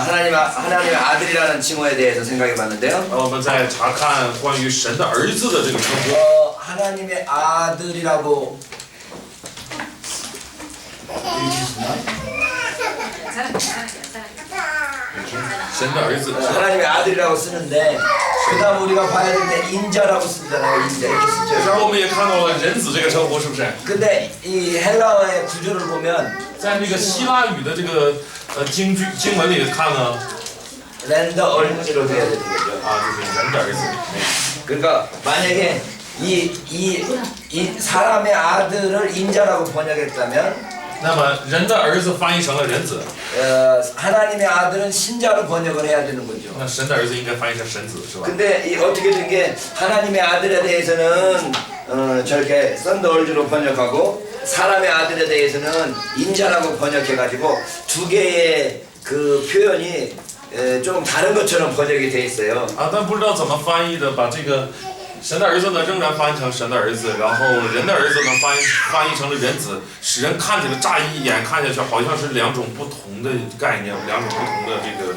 하나님의 아들이라는 칭호에 대해서 생각해봤는데요. 我们再查看关于神的儿子的这个称呼。 하나님의 아들이라고 읽히시나? 神的儿子， 하나님의 아들이라고 쓰는데 그다음 우리가 봐야 될 때 인자라고 쓰잖아요. 인자 이렇게 这时 쓰죠. 候我们也看到了人子这个称呼，是不是？ 근데 이 헬라어의 구조를 보면 在那个希腊语的这个经文里看呢， 랜더 얼지로 돼야 되는 거죠. 就是人的儿子。 그러니까 만약에 이 사람의 아들을 인자라고 번역했다면 那么人的儿子翻译成了人子， 하나님의 아들은 신자로 번역을 해야 되는 거죠. 那神的儿子应该翻译成神子，是吧？ 근데 이 어떻게 된 게 하나님의 아들에 대해서는 저렇게 썬더얼즈로 번역하고 사람의 아들에 대해서는 인자라고 번역해가지고 두 개의 그 표현이 좀 다른 것처럼 번역이 돼 있어요. 但不知道怎么翻译的，把这个神的儿子呢仍然翻译成神的儿子，然后人的儿子呢翻译成了人子，使人看起来乍一眼看下去好像是两种不同的概念，两种不同的这个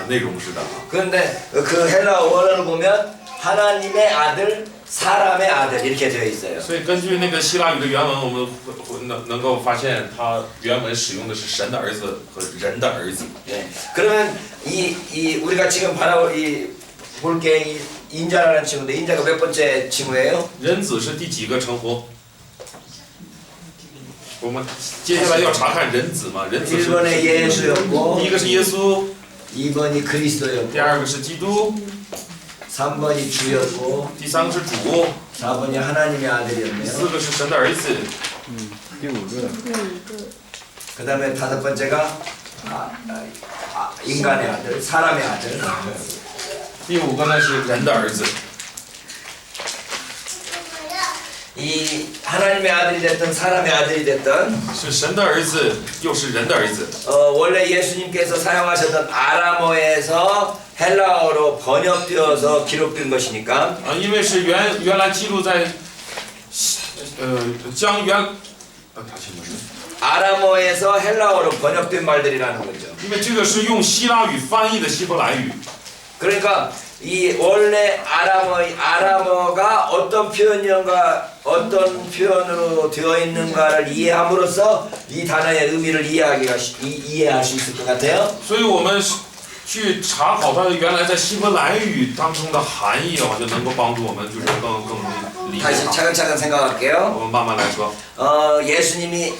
内容似的。 그런데 그 헬라어 원어를 보면 하나님의 아들, 사람의 아들 이렇게 되어 있어요. 所以根据那个希腊语的原文，我们能够发现，它原文使用的是神的儿子和人的儿子。 네. 그러면 우리가 지금 볼게 인자라는 칭호인데 인자가 몇 번째 칭호예요? 人子是第几个称呼？我们接下来要查看人子嘛？人子是 1번에 예수였고 第一个是耶稣， 2번이 그리스도였고 第二个是基督， 3번이 주였고 第三个是主， 4번이 하나님의 第 아들이었네요. 四个是神的儿子， 그 다음에 5번째가 인간의 아들, 사람의 아들. 第五个呢是人的儿子。 이 하나님의 아들이 됐든 사람의 아들이 됐든 是神的儿子，又是人的儿子。 원래 예수님께서 사용하셨던 아람어에서 헬라어로 번역되어서 기록된 것이니까 因为是原来记录在，将原，他什么是？ 아람어에서 헬라어로 번역된 말들이라는 거죠. 因为这个是用希腊语翻译的希伯来语。 그러니까 이 원래 아람어가 어떤 어떤 표현으로 되어 있는가를 이해함으로써 이 단어의 의미를 이해할 수 있을 것 같아요. 所以我们去查考它原来在希伯来语当中的含义的话，就能够帮助我们就是更理解 다시 它。 차근차근 생각할게요. 我们慢慢来说， 예수님이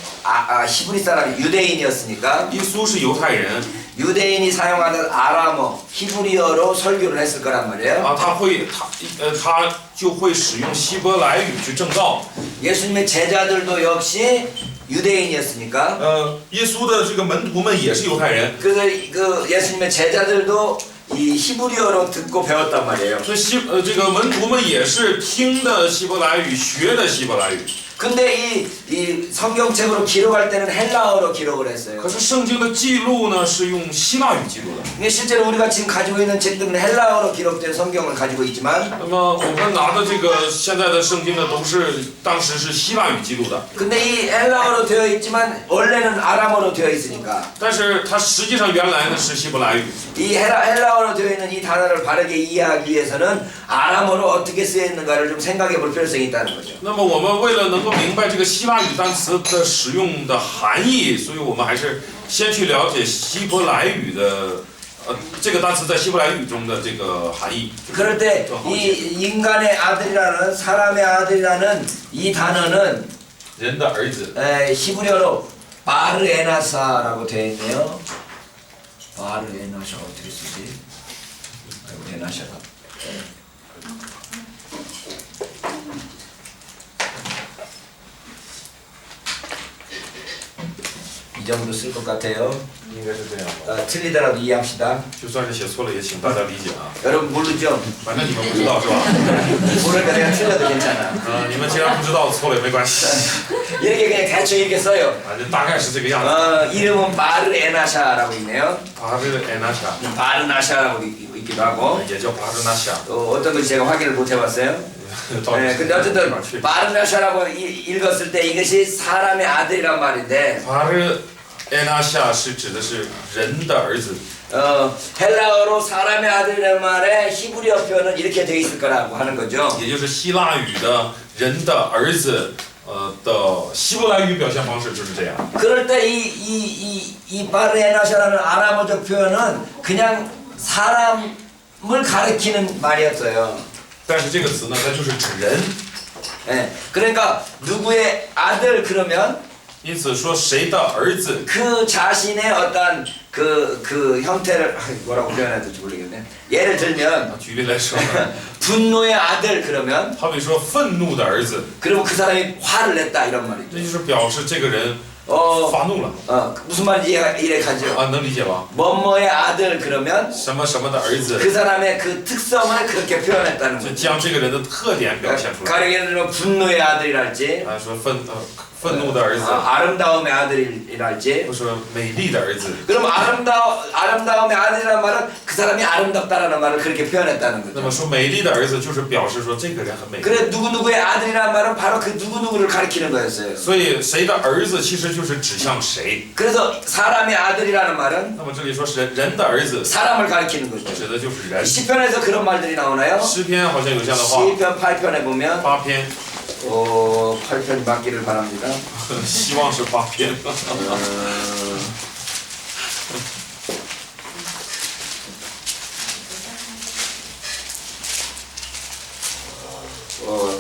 히브리 사람이 유대인이었으니까 耶稣是犹太人 유대인이 사용하는 아람어, 히브리어로 설교를 했을 거란 말이에요. 他就会使用希伯来语去证道。 예수님의 제자들도 역시 유대인이었으니까 耶稣的这个门徒们也是犹太人， 그래서 그 예수님의 제자들도 이 히브리어로 듣고 배웠단 말이에요. 所以这个门徒们也是听的希伯来语，学的希伯来语。 근데 이 성경책으로 기록할 때는 헬라어로 기록을 했어요. 可是圣经的记录呢是用希腊语记录的。 이게 실제로 우리가 지금 가지고 있는 책들은 헬라어로 기록된 성경을 가지고 있지만 那么我们拿的这个现在的圣经呢，都是当时是希腊语记录的， 근데 이 헬라어로 되어 있지만 원래는 아람어로 되어 있으니까 但是它实际上原来呢是希伯来语。 이 헬라어로 되어 있는 이 단어를 바르게 이해하기 위해서는 아람어로 어떻게 쓰여 있는가를 좀 생각해 볼 필요성이 있다는 거죠. 那么我们为了能够明白这个希腊语单词的使用的含义，所以我们还是先去了解希伯来语的，这个单词在希伯来语中的这个含义。 그럴 때 이 인간의 아들이라는 사람의 아들이라는 이 단어는 人的儿子， 히브리어로 바르에나사라고 되어 있네요. 바르에나사 어떻게 쓰지? 아이고 에나샤가. 이 정도 쓸 것 같아요. 应该是这样吧。 틀리더라도 이해합시다. 就算是写错了，也请大家理解啊。 여러분 모르죠? 反正你们不知道是吧？ 모르니까 내가 틀려도 괜찮아. 你们既然不知道，错了也没关系。 이렇게 그냥 대충 이렇게 써요. 反正大概是这个样子。 이름은 바르에나샤라고 있네요. 巴日에나샤， 바르나샤라고 있기도 하고 也叫巴日纳夏。 또 어떤 건지 제가 확인을 못 해봤어요. 到底 네, 是 근데 어쨌든 哪去？ 바르나샤라고 읽었을 때 이것이 사람의 아들이란 말인데 巴日에나샤是指的是人的儿子。 헬라어로 사람의 아들이라는 말에 히브리어 표현은 이렇게 되어 있을 거라고 하는 거죠. 也就是希腊语的人的儿子，的希伯来语表现方式就是这样。 그럴 때 이 바르에나샤라는 아람어적 표현은 그냥 사람을 가리키는 말이었어요. 但是这个词呢，它就是指人， 예, 그러니까 누구의 아들 그러면 因此说谁的儿子， 그 자신의 어떤 그 형태를 뭐라고 표현해야 될지 모르겠네. 예를 들면 举例来说呢， 분노의 아들 그러면 好比说愤怒的儿子， 그러면 그 사람이 화를 냈다 이런 말이죠. 这就是表示这个人 어, 发怒了 무슨 말인지 이해가죠. 啊，能理解吧？ 뭐뭐의 아들 그러면 什么什么的儿子， 그 사람의 그 특성을 그렇게 표현했다는 就 거죠. 将这个人的特点表现出来。 가령 예를 들면 분노의 아들이랄지 啊，说愤怒的儿子， 아름다움의 아들이랄지 或说美丽的儿子。 그럼 아름다움의 아들이라는 말은 그 사람이 아름답다라는 말을 그렇게 표현했다는 那么 거죠. 说美丽的儿子，就是表示说这个人很美丽。 그래 누구누구의 아들이라는 말은 바로 그 누구누구를 가리키는 거였어요. 所以谁的儿子其实就是指向谁。 그래서 사람의 아들이라는 말은 那么这里说人的儿子， 사람을 가리키는 거죠. 指的就是人。 시편에서 그런 말들이 나오나요? 诗篇好像有这样的话， 시편 8편에 보면 8篇， 8편이 맞기를 바랍니다. 希望是8篇。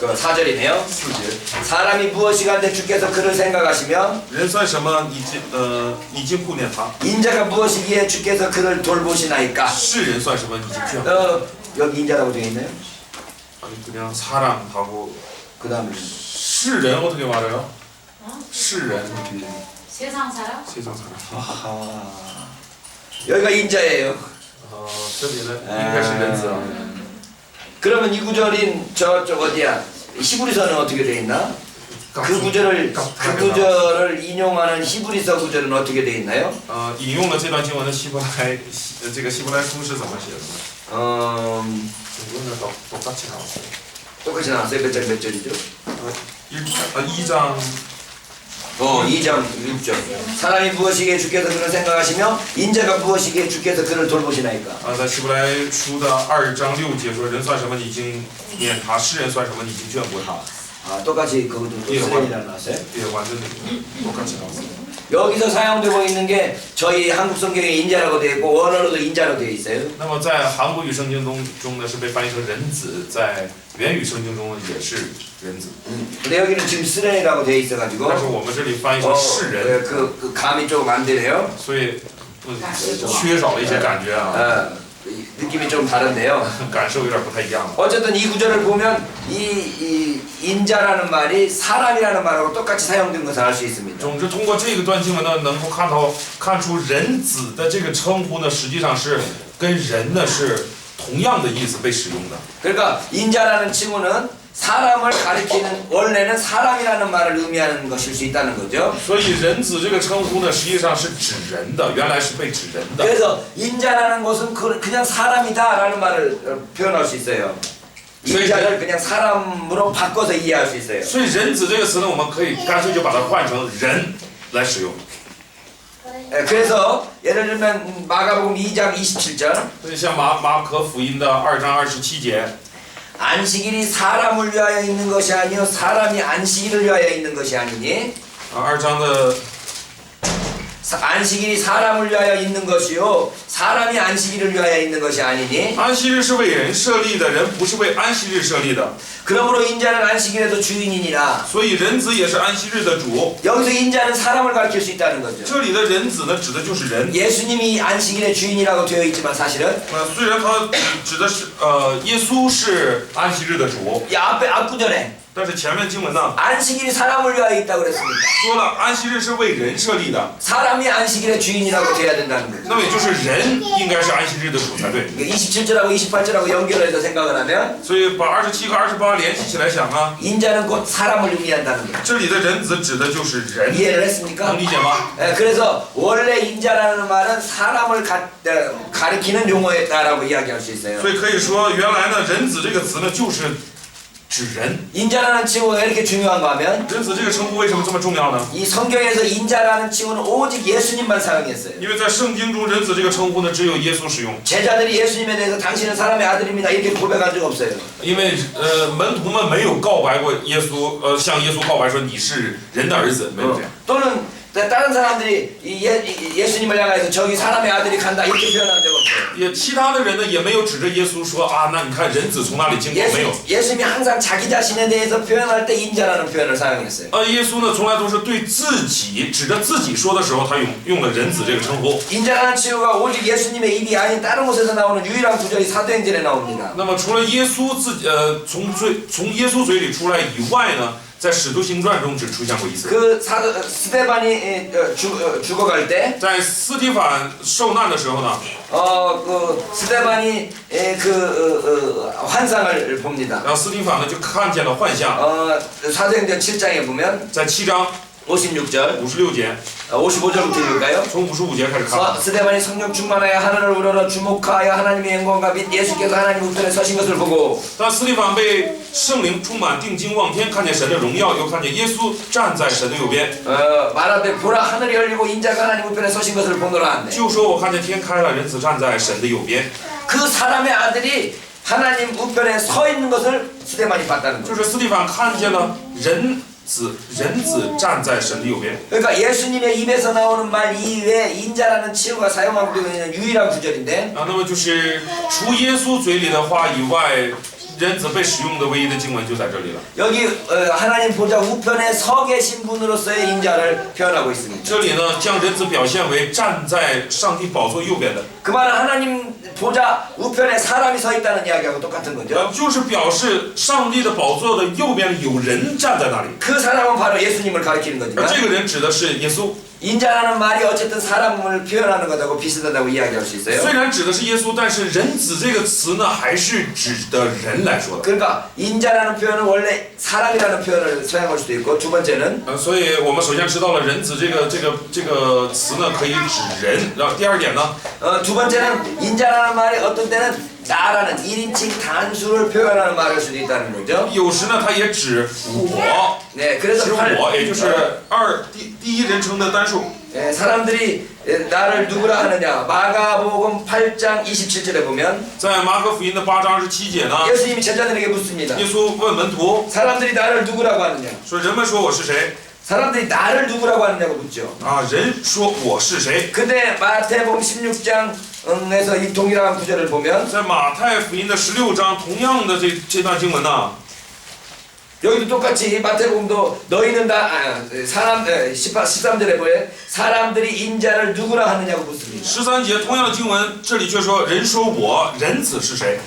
그 4절이네요. 4节， 사람이 무엇이간데 주께서 그를 생각하시며 人算什么？已经顾念他； 인자가 무엇이기에 주께서 그를 돌보시나이까. 世人算什么？已经眷顾。 여기 인자라고 되어 있나요? 아니 그냥 사람하고 그 다음에世人어떻게 말해요? 世人 세상 사람? 세상 사람. 아하. 여기가 인자예요. 这里呢应该是人子啊。 그러면 이 구절인 저쪽 어디야? 히브리서는 어떻게 되어 있나? 그 구절을 인용하는 히브리서 구절은 어떻게 되어 있나요? 引用了这段经文的希伯来希伯来书是怎么写的？ 이거는 똑같이 나왔어요. 똑같이 나왔어요. 몇 절이죠? 2장 2장 6절. 사람이 무엇이기에 주께서 그를 생각하시며 인자가 무엇이기에 주께서 그를 돌보시나이까. 在希伯来书的2章6节说，人算什么？你已经念他；世人算什么？你已经眷顾他。 똑같이 그것도 또 쓰레기라 나왔어요. 예, 완전 똑같이 나왔어요. 여기서 사용되고 있는 게 저희 한국 성경에 인자라고 되어 있고 원어로도 인자로 되어 있어요. 那么在韩国语圣经中呢，是被翻译成人子；在原语圣经中呢，也是人子。 근데 여기는 지금 쓰레기라고 되어 있어가지고 但是我们这里翻译成世人， 그 감이 조금 안 되네요. 所以缺少了一些感觉啊， 느낌이 좀 다른데요. 感受有点不太一样了。 어쨌든 이 구절을 보면 이 인자라는 말이 사람이라는 말하고 똑같이 사용된 것을 알 수 있습니다. 总之，通过这个段经文呢，能够看出人子的这个称呼呢，实际上是跟人呢是同样的意思被使用的。 그러니까 인자라는 칭호는 사람을 가리키는 원래는 사람이라는 말을 의미하는 것일 수 있다는 거죠. 所以人子这个称呼呢，实际上是指人的，原来是被指人的。 그래서 인자라는 것은 그냥 사람이다라는 말을 표현할 수 있어요. 인자를 그냥 사람으로 바꿔서 이해할 수 있어요. 所以人子这个词呢，我们可以干脆就把它换成人来使用。 그래서 예를 들면 마가복음 2장 27절 所以像马可福音的2章27节。 안식일이 사람을 위하여 있는 것이 아니요 사람이 안식일을 위하여 있는 것이 아니니 2章的 안식일이 사람을 위하여 있는 것이요 사람이 안식일을 위하여 있는 것이 아니니 安息日是为人设立的，人不是为安息日设立的， 그러므로 인자는 안식일에도 주인이니라. 所以人子也是安息日的主。 여기서 인자는 사람을 가리킬 수 있다는 거죠. 这里的人子呢，指的就是人。 예수님이 안식일의 주인이라고 되어 있지만 사실은 虽然他指的是耶稣是安息日的主， 이 앞 구절에 但是前面经文呢 안식일이 사람을 위하여 있다고 그랬습니다. 说了安息日是为人设立的， 사람이 안식일의 주인이라고 돼야 된다는 거죠. 那么也就是人应该是安息日的主才对。 27절하고 28절하고 연결해서 생각을 하면 所以把27和28联系起来想啊， 인자는 곧 사람을 의미한다는 거죠. 这里的人子指的就是人， 이해를 했습니까? 能理解吗？ 그래서 원래 인자라는 말은 사람을 가리키는 용어였다라고 이야기할 수 있어요. 所以可以说，原来呢，人子这个词呢，就是指人。 인자라는 칭호가 왜 이렇게 중요한가 하면 人子这个称呼为什么这么重要呢？ 이 성경에서 인자라는 칭호는 오직 예수님만 사용했어요. 因为在圣经中，人子这个称呼呢，只有耶稣使用。 제자들이 예수님에 대해서 당신은 사람의 아들입니다 이렇게 고백한 적 없어요. 因为门徒们没有告白过耶稣，向耶稣告白说你是人的儿子，没有这样。 또는 다른 사람들이 예수님을 향해서 저기 사람의 아들이 간다 이렇게 표현한 적 없어요. 也其他的人呢，也没有指着耶稣说啊，那你看人子从哪里经过？没有。 예수님이 항상 자기 자신에 대해서 표현할 때 인자라는 표현을 사용했어요. 耶稣呢，从来都是对自己指着自己说的时候，他用了人子这个称呼。 인자라는 칭호가 오직 예수님의 입이 아닌 다른 곳에서 나오는 유일한 구절이 사도행전에 나옵니다. 那么除了耶稣自己从耶稣嘴里出来以外呢，在使徒行传中只出现过一次。 그 스데반이 죽어갈 때 在斯提凡受难的时候呢， 그 스데반이 환상을 봅니다. 然后斯提凡呢就看见了幻象， 사도행전 7장에 보면 在7章 56절 56节， 55절부터 읽을까요? 从55节开始看。 스데반이 성령 충만하여 하늘을 우러러 주목하여 하나님의 영광과 및 예수께서 하나님 우편에 서신 것을 보고 当斯提凡被圣灵充满，定睛望天，看见神的荣耀，又看见耶稣站在神的右边， 말하되 보라 하늘이 열리고 인자가 하나님 우편에 서신 것을 보노라 한대. 就说我看见天开了，人子站在神的右边。 그 사람의 아들이 하나님 우편에 서 있는 것을 스데반이 봤다는 就 거죠. 是斯蒂凡看见了人子站在神的右边。 그러니까 예수님의 입에서 나오는 말 이외에 인자라는 칭호가 사용하고 있는 유일한 구절인데 那么就是除耶稣嘴里的话以外，人子被使用的唯一的经文就在这里了。 여기 하나님 보좌 우편에 서 계신 분으로서의 인자를 표현하고 있습니다. 这里呢，将人子表现为站在上帝宝座右边的， 그 말은 하나님 보좌 우편에 사람이 서 있다는 이야기하고 똑같은 거죠. 就是表示上帝的宝座的右边有人站在那里， 그 사람은 바로 예수님을 가리키는 而 거지만 这个人指的是耶稣。 인자라는 말이 어쨌든 사람을 표현하는 것하고 비슷하다고 이야기할 수 있어요. 虽然指的是耶稣，但是人子这个词呢，还是指的人来说的。 그러니까 인자라는 표현은 원래 사람이라는 표현을 사용할 수도 있고 두 번째는 所以我们首先知道了人子这个词呢，可以指人。然后第二点呢， 두 번째는 인자라는 말이 어떤 때는 나라는 1인칭 단수를 표현하는 말일 수도 있다는 거죠. 有时呢，它也指我， 네, 指 그래서 我，也就是第一人称的单数。 사람들이 나를 누구라 하느냐 마가복음 8장 27절에 보면 在马可福音的8章27节呢， 예수님이 제자들에게 묻습니다. 耶稣问门徒 사람들이 나를 누구라고 하느냐 说：“人们说我是谁？ 사람들이 나를 누구라고 하느냐고 묻죠. 啊，人说我是谁？ 근데 마태복음 16장에서 이 동일한 구절을 보면 在马太福音的16章，同样的这段经文呢， 여기도 똑같이 마태복음도 너희는 다 사람 13절에 보여 사람들이 인자를 누구라 하느냐고 묻습니다. 13节同样的经文，这里却说人说我，人子是谁？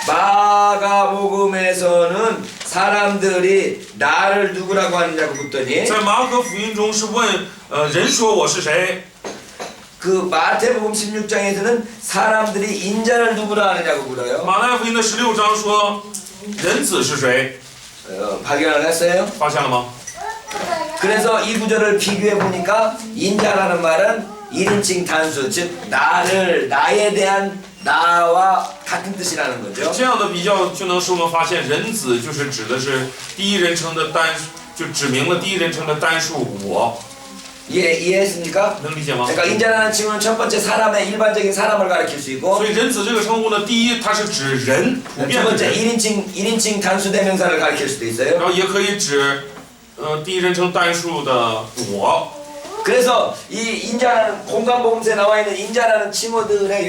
마가복음에서는 사람들이 나를 누구라고 하느냐고 묻더니 在马可福音中是问人说我是谁？ 그 마태복음 16장에서는 사람들이 인자를 누구라 하느냐고 물어요. 马太福音的16章说人子是谁？ 발견을 했어요. 发现了吗？ 그래서 이 구절을 비교해 보니까 인자라는 말은 1인칭 단수, 즉 나에 대한 나와 같은 뜻이라는 거죠. 这样的比较就能使我们发现，人子就是指的是第一人称的单，就指明了第一人称的单数我。 이해했습니까? 能理解吗？ 그러니까 인자라는 칭호는 첫 번째 사람의 일반적인 사람을 가리킬 수 있고 所以人子这个称呼呢，第一它是指人普 두 遍的 번째 人， 1인칭 단수 대명사를 가리킬 수도 있어요. 然后也可以指第一人称单数的我。 그래서 이 인자라는 공간복음서에 나와 있는 인자라는 칭호들의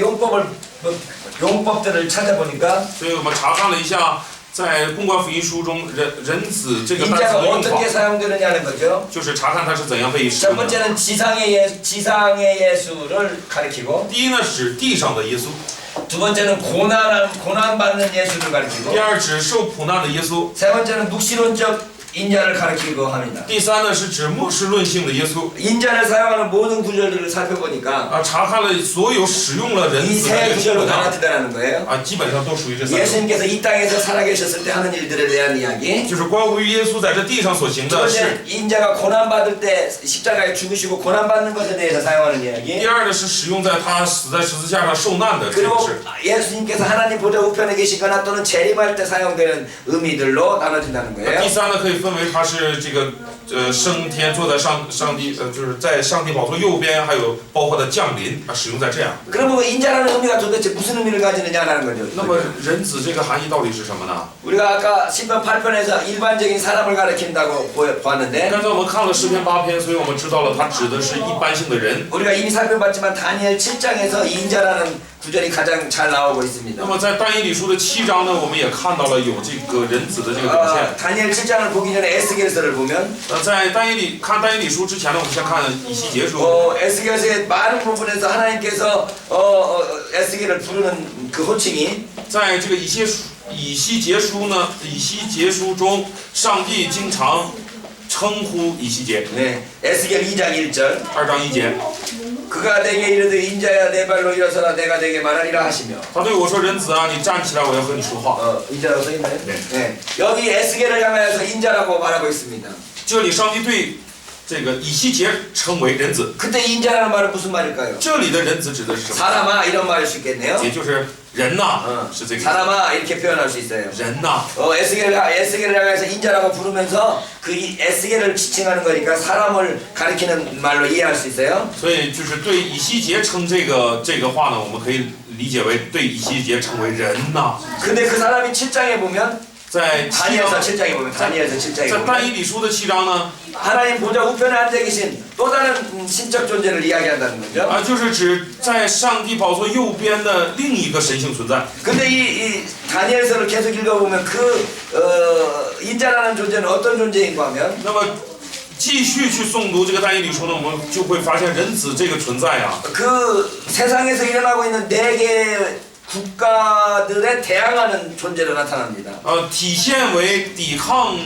용법들을 찾아보니까 所以我们查看了一下，在公关福音书中，人子这个单词 인자가 的用 어떻게 法， 사용되느냐는 거죠. 就是查看它是怎样被使 첫 用的。 번째는 지상의 예수를 가리키고 第一呢指地上的耶稣， 두 번째는 고난받는 예수를 가리키고 第二指受苦难的耶稣， 세 번째는 묵시론적 인자를 가리키고 합니다. 第三呢是指末世论性的耶稣 인자를 사용하는 모든 구절들을 살펴보니까 查看了所有使用了人 이 子的 세 这个经 구절로 文 나눠진다는 거예요. 基本上都属于这三种， 예수님께서 이 땅에서 살아계셨을 때 하는 일들에 대한 이야기. 就是关乎于耶稣在这地上所行 두 的事。 번째, 인자가 고난받을 때 십자가에 죽으시고 고난받는 것에 대해서 사용하는 이야기. 第二呢是使用在他死在十字架上受难的这个 그리고 事。 예수님께서 하나님 보좌 우편에 계시거나 또는 재림할 때 사용되는 의미들로 나눠진다는 第 거예요. 三呢可以分为他是这个升天坐在上帝就是在上帝宝座右边，还有包括他降临使用在这样。 그러면 인자라는 의미가 도대체 무슨 의미를 가지느냐라는 거죠. 那么人子这个含义到底是什么呢？ 우리가 아까 시편 8편에서 일반적인 사람을 가리킨다고 보았는데 刚才我们看了诗篇8篇，所以我们知道了它指的是一般性的人。 우리가 이미 살펴봤지만 다니엘 7장에서 인자라는 구절이 가장 잘 나오고 那 있습니다. 么在但以理书的7章呢，我们也看到了有这个人子的这个表现。 다니엘 7장을 보기 전에 에스겔서를 보면 在但以理书之前呢，我们先看以西结书。 에스겔서의 많은 부분에서 하나님께서 에스겔을 부르는 그 호칭이 在这个以西结书呢，以西结书中，上帝经常称呼以西结。 네, 에스겔 2장 1절 2章1节， 그가 내게 이르되 인자야 내 발로 일어서라 내가 내게 말하리라 하시며 他对我说：“人子啊，你站起来，我要和你说话。 인자라고 써있나요? 네. 네. 여기 에스겔을 향하여서 인자라고 말하고 있습니다. ”这里上帝对这个以西结称为人子。 그때 인자라는 말은 무슨 말일까요? 这里的人子指的是什么？ 사람아 이런 말일 수 있겠네요. 也就是人呐，是这个意思。 사람아 이렇게 표현할 수 있어요. 人呐， 에스겔을 향해서 인자라고 부르면서 그 에스겔을 지칭하는 거니까 사람을 가리키는 말로 이해할 수 있어요. 所以就是对以西结称这个话呢，我们可以理解为对以西结称为人呐。 근데 그 사람이 7장에 보면 在다니엘서 7장에 보면 다니엘서 7장에 在 보면 但以理书的7章呢， 하나님 보좌 우편에 앉아 계신 또 다른 신적 존재를 이야기한다는 거죠. 就是指在上帝宝座右边的另一个神性存在。 근데 이 다니엘서를 계속 읽어보면 인자라는 존재는 어떤 존재인가 하면 那么继续去诵读这个但以理书呢，我们就会发现人子这个存在啊， 그 세상에서 일어나고 있는 4개의 국가들에 대항하는 존재로 나타납니다. 体现为抵抗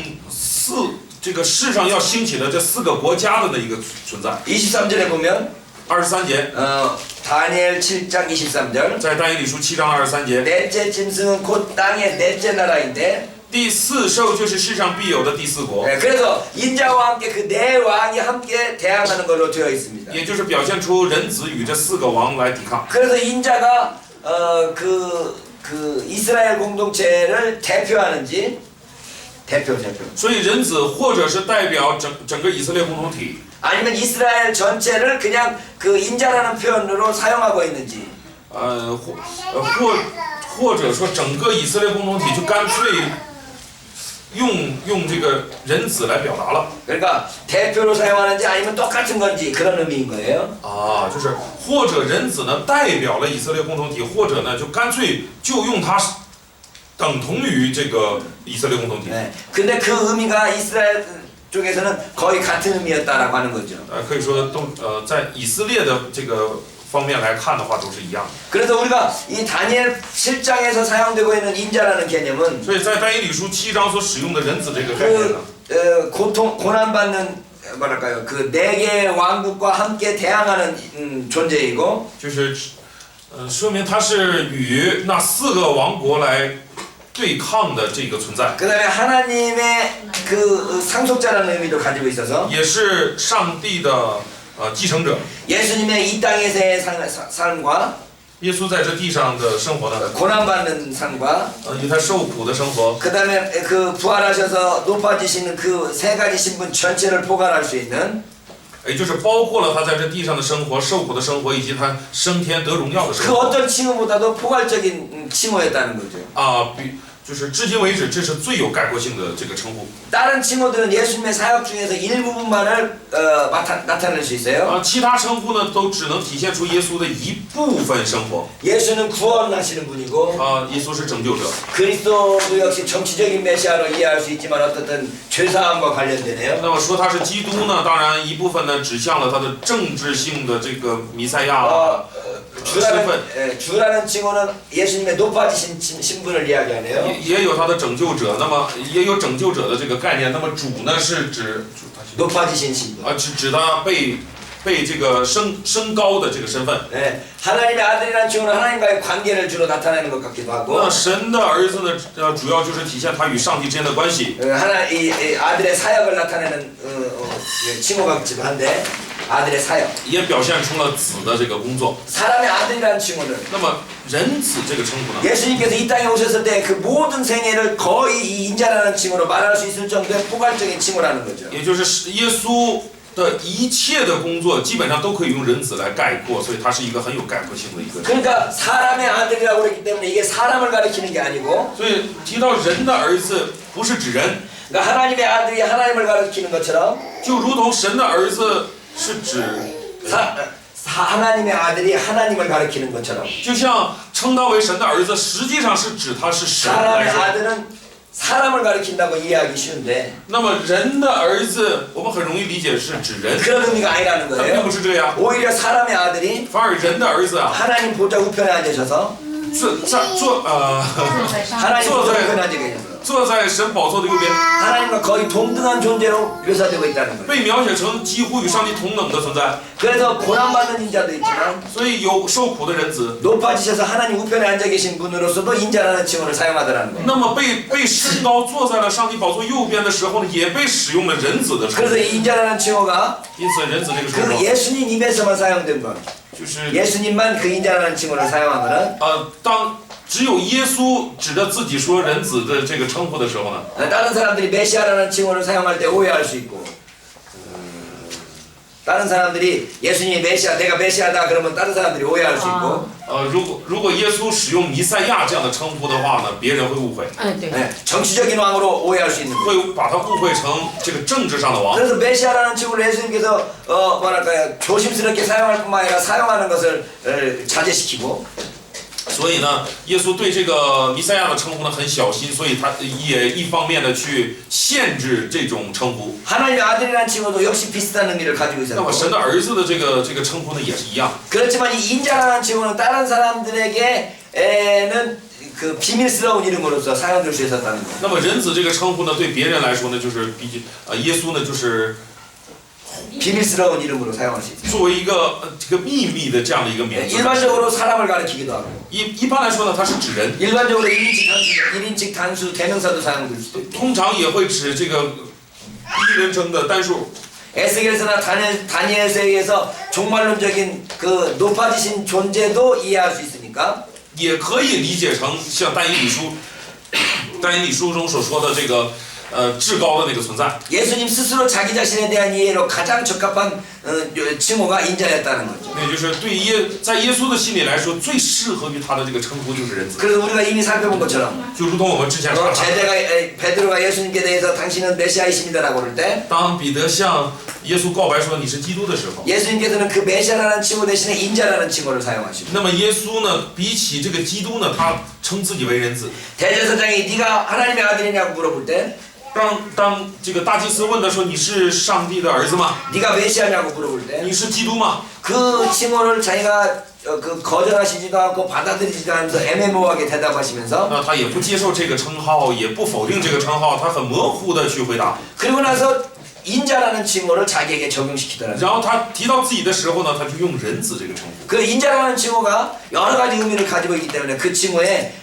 这个世上要兴起的这4个国家的那一个存在。 23절에 보면 23节， 다니엘 7장 23절 在但以理书7章23节， 넷째 짐승은 곧 땅의 넷째 나라인데 第4兽就是世上必有的第4国， 그래서 인자와 함께 그 네 왕이 함께 대항하는 걸로 되어 있습니다. 也就是表现出人子与这4个王来抵抗。 그래서 인자가 그 이스라엘 공동체를 대표하는지 대표 所以人子或者是代表整个以色列共同体， 아니면 이스라엘 전체를 그냥 그 인자라는 표현으로 사용하고 있는지 或者说整个以色列共同体就干脆用这个人子来表达了。 그러니까 대표로 사용하는지 아니면 똑같은 건지 그런 의미인 거예요. 就是或者人子呢代表了以色列共同体，或者呢就干脆就用它等同于这个以色列共同体。 네. 근데 그 의미가 이스라엘 쪽에서는 거의 같은 의미였다라고 하는 거죠. 可以说在以色列的这个方面来看的话，都是一样的。 그래서 우리가 이 다니엘 7장에서 사용되고 있는 인자라는 개념은 所以在但以理书7章所使用的人子这个概念呢， 고난받는 뭐랄까요 그 4개의 왕국과 함께 대항하는 존재이고 就是说明它是与那4个王国来对抗的这个存在， 그 다음에 하나님의 그 상속자라는 의미도 가지고 있어서 也是上帝的继承者。 예수님의 이 땅에서의 삶과 耶稣在这地上的生活呢， 고난받는 삶과 以他受苦的生活， 그 다음에 그 부활하셔서 높아지시는 그 3가지 신분 전체를 포괄할 수 있는 也就是包括了他在这地上的生活、受苦的生活，以及他升天得荣耀的 그 生活。 어떤 칭호보다도 포괄적인 칭호였다는 거죠. 就是至今为止，这是最有概括性的这个称呼。 다른 칭호들은 예수님의 사역 중에서 일부분만을 나타낼 수 있어요. 其他称呼呢，都只能体现出耶稣的一部分生活。 예수는 구원하시는 분이고 耶稣是拯救者。 그리스도도 역시 정치적인 메시아로 이해할 수 있지만 어떻든 죄사함과 관련되네요. 那么说他是基督呢，当然一部分呢指向了他的政治性的这个弥赛亚。身份， 주라는 칭호는 예수님의 높아지신 신분을 이야기하네요. 也有他的拯救者，那么也有拯救者的这个概念。那么主呢是指 높아지신 신분. 指他被这个升高的这个身份。 네, 하나님의 아들이라는 칭호는 하나님과의 관계를 주로 나타내는 것 같기도 하고. 那神的儿子呢，主要就是体现他与上帝之间的关系。 이 아들의 사역을 나타내는 칭호 같기도 한데 아들의 사역. 也表现出了子的这个工作。 사람의 아들이라는 칭호는 那么人子这个称呼呢？ 예수님께서 이 땅에 오셨을 때 그 모든 생애를 거의 이 인자라는 칭호로 말할 수 있을 정도의 포괄적인 칭호라는 거죠. 也就是耶稣的一切的工作基本上都可以用人子来概括，所以他是一个很有概括性的一个。 그러니까 사람의 아들이라고 그랬기 때문에 이게 사람을 가리키는 게 아니고 所以提到人的儿子，不是指人， 그러니까 하나님의 아들이 하나님을 가리키는 것처럼 就如同神的儿子是指， 하나님의 아들이 하나님을 가리키는 것처럼 就像称他为神的儿子，实际上是指他是神 사람의 来说。 아들은 사람을 가리킨다고 이해하기 쉬운데 那么人的儿子，我们很容易理解是指人， 그런 의미가 아니라는 但并 거예요. 不是这样。 오히려 사람의 아들이 反而人的儿子啊， 하나님 보좌 우편에 앉으셔서 하나님 보좌 우편에 앉아 계셔서 坐在神宝座的右边， 하나님과 거의 동등한 존재로 묘사되고 있다는 거예요. 被描写成几乎与上帝同等的存在。 그래서 고난받는 인자도 있지만 所以有受苦的人子， 높아지셔서 하나님 우편에 앉아 계신 분으로서도 인자라는 칭호를 사용하더라는 거예요. 那么被升高坐在了上帝宝座右边的时候呢，也被使用了人子的称 그래서 呼。 이 인자라는 칭호가 因此，人子这个称 그 呼， 예수님 입에서만 사용된 것. 就是 예수님만 그 인자라는 칭호를 사용하면은 当只有耶稣指着自己说人子的这个称呼的时候呢， 다른 사람들이 메시아라는 칭호를 사용할 때 오해할 수 있고 다른 사람들이 예수님이 메시아 내가 메시아다 그러면 다른 사람들이 오해할 수 있고 如果耶稣使用弥赛亚这样的称呼的话呢，别人会误会， 네, 정치적인 왕으로 오해할 수 있는 거예요. 会把他误会成这个政治上的王。 그래서 메시아라는 칭호를 예수님께서 뭐랄까요 조심스럽게 사용할 뿐만 아니라 사용하는 것을 자제시키고 所以呢，耶稣对这个弥赛亚的称呼呢很小心，所以他也一方面的去限制这种称呼。 하나님의 아들이라는 칭호도 역시 비슷한 의미를 가지고 那么 있었고 神的儿子的这个称呼呢也是一样。 그렇지만 이 인자라는 칭호는 다른 사람들에게는 그 비밀스러운 이름으로서 사용될 수 있었다는 거예요. 那么人子这个称呼呢，对别人来说呢，就是比耶稣呢就是 비밀스러운 이름으로 사용할 수 있어요. 作为一个这个秘密的这样的一个名字。 일반적으로 사람을 가리키기도 하고 一般来说呢，它是指人， 일반적으로 1인칭 단수 대명사도 사용될 수도 있고 通常也会指这个一人称的单数。 에스겔서나 다니엘서에서 종말론적인 그 높아지신 존재도 이해할 수 있으니까 也可以理解成像但以理书中所说的这个至高的那个存在。 예수님 스스로 자기 자신에 대한 이해로 가장 적합한 칭호가 인자였다는 거죠. 那就是在耶稣的心里来说，最适合于他的这个称呼就是人子， 그래서 우리가 이미 살펴본 것처럼 就如同我们之前查查， 베드로가 예수님께 대해서 당신은 메시아이십니다라고 그럴 때 当彼得向耶稣告白说你是基督的时候， 예수님께서는 그 메시아라는 칭호 대신에 인자라는 칭호를 사용하시고 那么耶稣呢，比起这个基督呢，他称自己为人子。 대제사장이 네가 하나님의 아들이냐고 물어볼 때 当这个大祭司问他说你是上帝的儿子吗？ 네가 메시아냐고 물어볼 때 你是基督吗？ 그 칭호를 자기가 그 거절하시지도 않고 받아들이지도 않으면서 애매모호하게 대답하시면서 那他也不接受这个称号，也不否定这个称号，他很模糊的去回答。 그리고 나서 인자라는 칭호를 자기에게 적용시키더라고요. 然后他提到自己的时候呢，他就用人子这个称呼。 그 인자라는 칭호가 여러 가지 의미를 가지고 있기 때문에 그 칭호에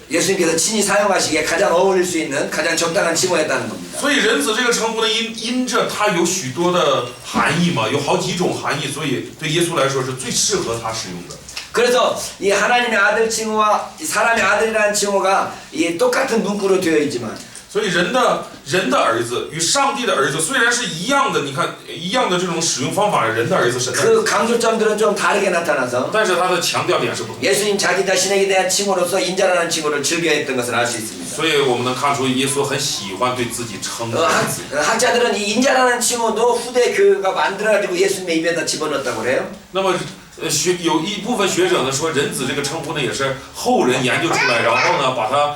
예수님께서 친히 사용하시기에 가장 어울릴 수 있는 가장 적당한 칭호였다는 겁니다. 所以人子这个称呼呢，因着它有许多的含义嘛，有好几种含义，所以对耶稣来说是最适合他使用的。 그래서 이 하나님의 아들 칭호와 이 사람의 아들이라는 칭호가 이 똑같은 문구로 되어 있지만 所以人的儿子与上帝的儿子虽然是一样的，你看一样的这种使用方法，人的儿子神的儿 그 子， 강조점들은 좀 다르게 나타나서 但是它的强调点是不同的。 예수님 자기 자신에게 대한 칭호로서 인자라는 칭호를 즐겨했던 것을 알 수 있습니다. 所以我们能看出耶稣很喜欢对自己称人子。 학자들은 이 인자라는 칭호도 후대 교회가 만들어가지고 예수님의 입에다 집어넣었다고 그래요. 那么有一部分学者呢说人子这个称呼呢也是后人研究出来，然后呢把它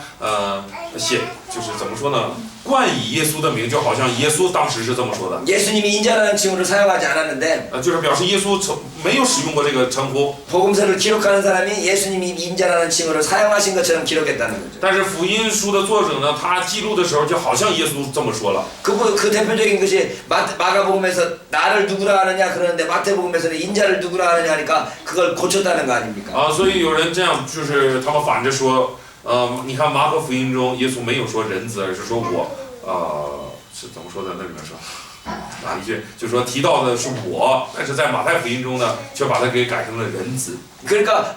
就是怎么说呢？冠以耶稣的名，就好像耶稣当时是这么说的。 예수님이 인자라는 칭호를 사용하지 않았는데 就是表示耶稣没有使用过这个称呼， 복음서를 기록하는 사람이 예수님이 인자라는 칭호를 사용하신 것처럼 기록했다는 거죠. 但是福音书的作者呢，他记录的时候就好像耶稣这么说了。 그 대표적인 것이 마가복음에서 나를 누구라 하느냐 그러는데 마태복음에서는 인자를 누구라 하느냐 하니까 그걸 고쳤다는 거 아닙니까? 啊，所以有人这样，就是他们反着说，你看马可福音中，耶稣没有说人子，而是说我，是怎么说的？那里面说哪一句？就说提到的是我，但是在马太福音中呢，却把它给改成了人子。 그러니까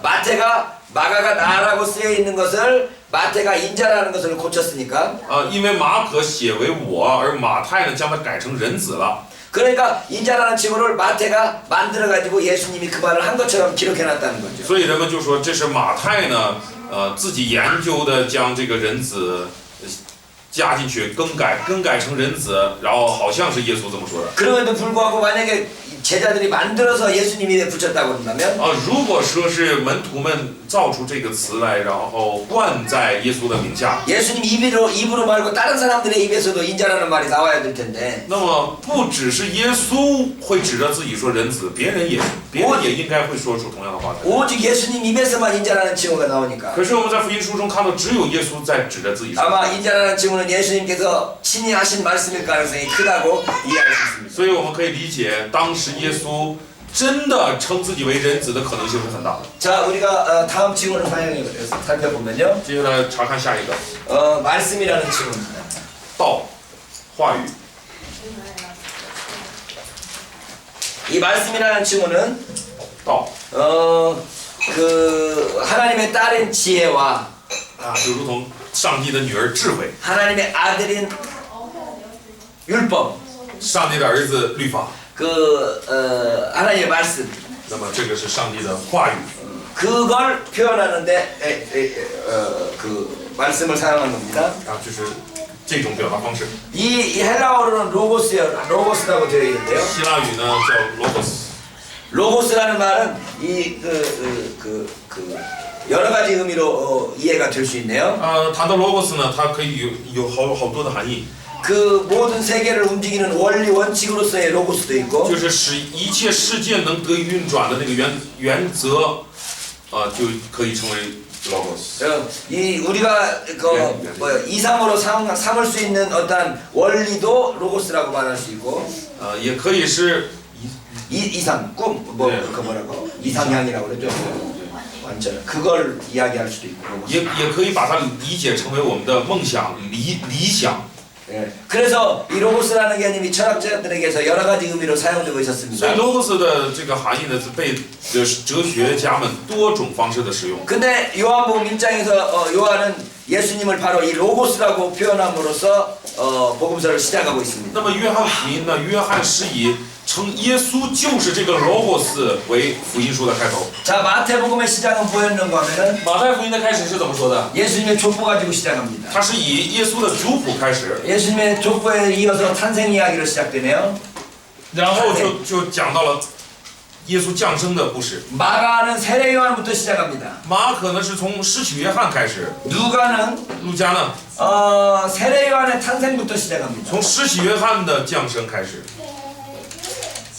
마가가 나라고 쓰여 있는 것을 마태가 인자라는 것을 고쳤으니까 因为马可写为我，而马太呢将它改成人子了。 그러니까 인자라는 칭호를 마태가 만들어 가지고 예수님이 그 말을 한 것처럼 기록해 놨다는 거죠. 所以人们就说这是马太呢，自己研究的将这个人子加进去，更改成人子，然后好像是耶稣这么说的。 그럼에도 불구하고 만약에 제자들이 만들어서 예수님 입에 붙였다고 한다면 如果说是门徒们造出这个词来，然后冠在耶稣的名下， 예수님 입으로 말고 다른 사람들의 입에서도 인자라는 말이 나와야 될 텐데 那么不只是耶稣会指着自己说人子，别人也应该会说出同样的话来。 오직 예수님 입에서만 인자라는 칭호가 나오니까 可是我们在福音书中看到，只有耶稣在指着自己说。 아마 인자라는 칭호는 예수님께서 친히 하신 말씀일 가능성이 크다고 이해할 수 있습니다. 所以我们可以理解，当时耶稣真的称自己为人子的可能性是很大的。 자, 우리가 다음 칭호를 살펴보면요. 接下来查看下一个， 말씀이라는 칭호입니다. 道，话语。 이 말씀이라는 칭호는 道 그 하나님의 딸인 지혜와 就如同上帝的女儿智慧， 하나님의 아들인 율법, 上帝的儿子律法。 하나님의 말씀, 那么这个是上帝的话语， 그걸 표현하는데 그 말씀을 사용한 겁니다. 就是这种表达方式。 이 헬라어로는 로고스라고 되어 있는데요. 希腊语呢叫 logos， 로고스라는 말은 여러 가지 의미로 이해가 될 수 있네요. 谈到 logos 呢，它可以有好多的含义， 그 모든 세계를 움직이는 원리 원칙으로서의 로고스도 있고 就是使一切世界能得以运转的那个原则，就可以称为 logos。 이 우리가 이상으로 삼을 수 있는 어떤 원리도 로고스라고 말할 수 있고 也可以是 이상 꿈 네. 그 뭐라고 이상향이라고 그러죠. 완전 그걸 이야기할 수도 있고 로고스. 也可以把它理解成为我们的梦想、理想。 예. 그래서 이 로고스라는 개념이 철학자들에게서 여러 가지 의미로 사용되고 所以 있었습니다. logos 的这个含义呢，是被哲学家们多种方式的使用。 근데 요한복음 1장에서 요한은 예수님을 바로 이 로고스라고 표현함으로써 복음서를 시작하고 있습니다. 那么约翰福音呢，约翰是以称耶稣就是这个 logos 为福音书的开头。 자, 마태복음의 시작은 뭐였는가 하면은 马太福音的开始是怎么说的？ 예수님의 족보 가지고 시작합니다. 它是以耶稣的族谱开始， 예수님의 족보에 이어서 탄생 이야기로 시작되네요. 然后就讲到了耶稣降生的故事。 마가는 세례 요한부터 시작합니다. 马可呢是从施洗约翰开始， 누가는 路加呢 세례 요한의 탄생부터 시작합니다. 从施洗约翰的降生开始。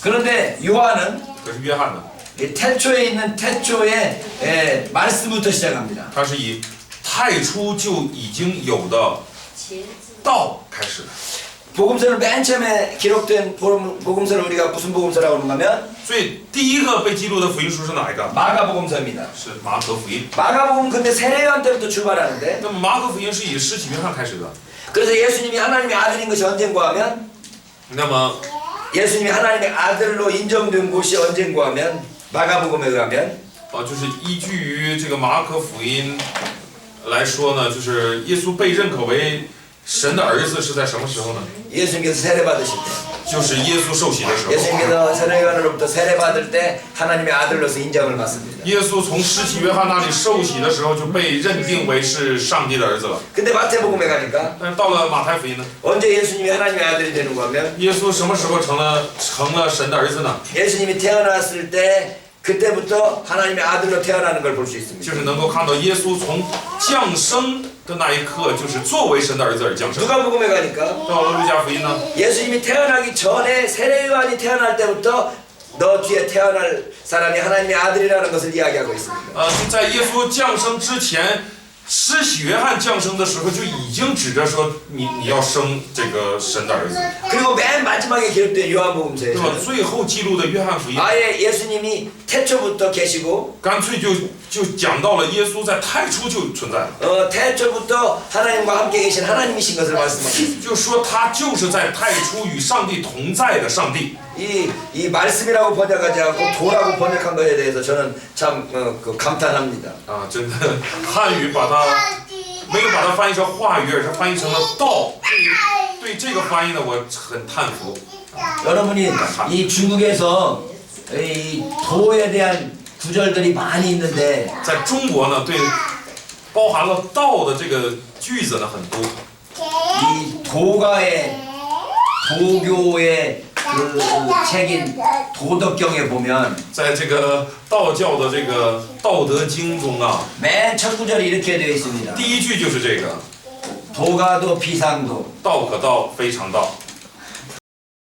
그런데 요한은 可是约翰呢， 이 태초에 있는 태초의 말씀부터 시작합니다. 他是以太初就已经有的道开始的。 복음서를 맨 처음에 기록된 복음서를 우리가 무슨 복음서라고 그러냐면 所以第一个被记录的福音书是哪一个？ 마가복음서입니다. 是马可福音。 마가복음 근데 세례 요한 때부터 출발하는데 那么马可福音是以施洗约翰开始的。 그래서 예수님이 하나님의 아들인 것이 언젠가 하면 那么 예수님이 하나님의 아들로 인정된 곳이 언젠가 하면 마가복음에 의하면 就是依据于这个马可福音来说呢，就是耶稣被认可为神的儿子是在什么时候呢？ 예수님께서 세례 받으실 때 就是耶稣受洗的时候。 예수님께서 세례 요한으로부터 세례 받을 때 하나님의 아들로서 인정을 받습니다. 耶稣从施洗约翰那里受洗的时候就被认定为是上帝的儿子了。 근데 마태복음에 가니까 但是到了马太福音呢， 언제 예수님이 하나님의 아들이 되는가 하면 耶稣什么时候成了神的儿子呢？ 예수님이 태어났을 때 그때부터 하나님의 아들로 태어나는 걸 볼 수 있습니다. 就是能够看到耶稣从降生的那一刻，就是作为神的儿子而降生。 누가복음에 가니까 到了路加福音呢， 예수님이 태어나기 전에 세례요한이 태어날 때부터 너 뒤에 태어날 사람이 하나님의 아들이라는 것을 이야기하고 있습니다. 在耶稣降生之前，施洗约翰降生的时候就已经指着说你要生这个神的儿子， 그리고 맨 마지막에 기록된 对吧？ 요한복음서에서 最后记录的约翰福音， 아예 예수님이 태초부터 계시고 干脆就讲到了耶稣在太初就存在了， 태초부터 하나님과 함께 계신 하나님이신 것을 말씀하고 있습니다. 就说他就是在太初与上帝同在的上帝。 이 말씀이라고 번역하지 않고 도라고 번역한 것에 대해서 저는 참 감탄합니다. 啊，真的，汉语把它没有把它翻译成话语，而是翻译成了道。对这个翻译呢，我很叹服。 여러분이 이 중국에서 이 도에 대한 구절들이 많이 있는데 在中国呢，对包含了道的这个句子呢很多。 이 도가의 도교의 그 책인 도덕경에 보면 在这个道教的这个《道德经》中啊， 맨 첫 구절이 이렇게 되어 있습니다. 第一句就是这个 도가도 비상도 道可道非常道，